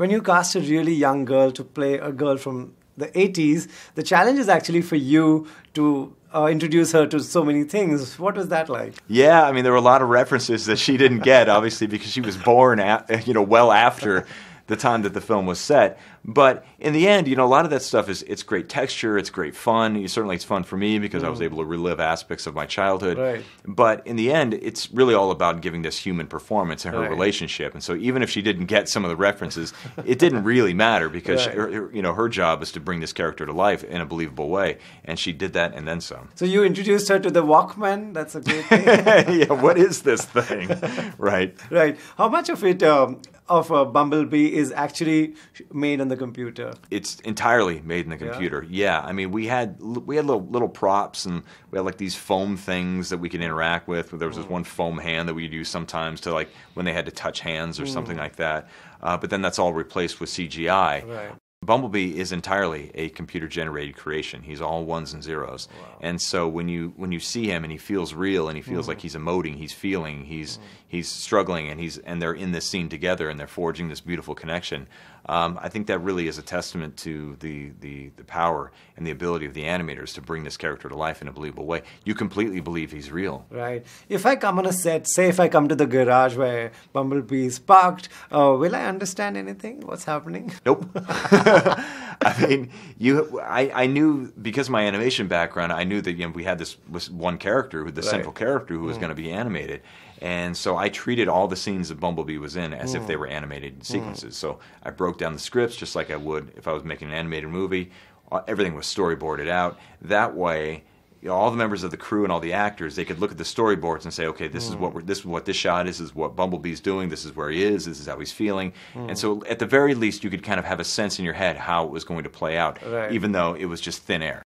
when you cast a really young girl to play a girl from the 80s, the challenge is actually for you to introduce her to so many things. What was that like? Yeah, I mean, there were a lot of references that she didn't get, obviously, because she was born, well after the time that the film was set. But in the end, a lot of that stuff it's great texture, it's great fun. Certainly it's fun for me because I was able to relive aspects of my childhood. Right. But in the end, it's really all about giving this human performance in her relationship. And so even if she didn't get some of the references, it didn't really matter because her job is to bring this character to life in a believable way. And she did that and then some. So you introduced her to the Walkman. That's a great thing. Yeah, what is this thing? Right. Right. How much of it of Bumblebee is actually made on the computer? It's entirely made in the computer. Yeah, I mean, we had little props, and we had like these foam things that we could interact with. There was this one foam hand that we'd use sometimes to, like, when they had to touch hands or something like that. But then that's all replaced with CGI. Right. Bumblebee is entirely a computer-generated creation. He's all ones and zeros. Wow. And so when you see him and he feels real and he feels like he's emoting, he's feeling, he's struggling, and they're in this scene together and they're forging this beautiful connection. I think that really is a testament to the power and the ability of the animators to bring this character to life in a believable way. You completely believe he's real. Right. If I come on a set, say if I come to the garage where Bumblebee is parked, will I understand anything? What's happening? Nope. I mean, I knew, because of my animation background, I knew that we had this one character, the central character, who was going to be animated. And so I treated all the scenes that Bumblebee was in as if they were animated sequences. So I broke down the scripts just like I would if I was making an animated movie. Everything was storyboarded out. That way, all the members of the crew and all the actors, they could look at the storyboards and say, okay, this is what this shot is. This is what Bumblebee's doing. This is where he is. This is how he's feeling. And so at the very least, you could kind of have a sense in your head how it was going to play out, even though it was just thin air.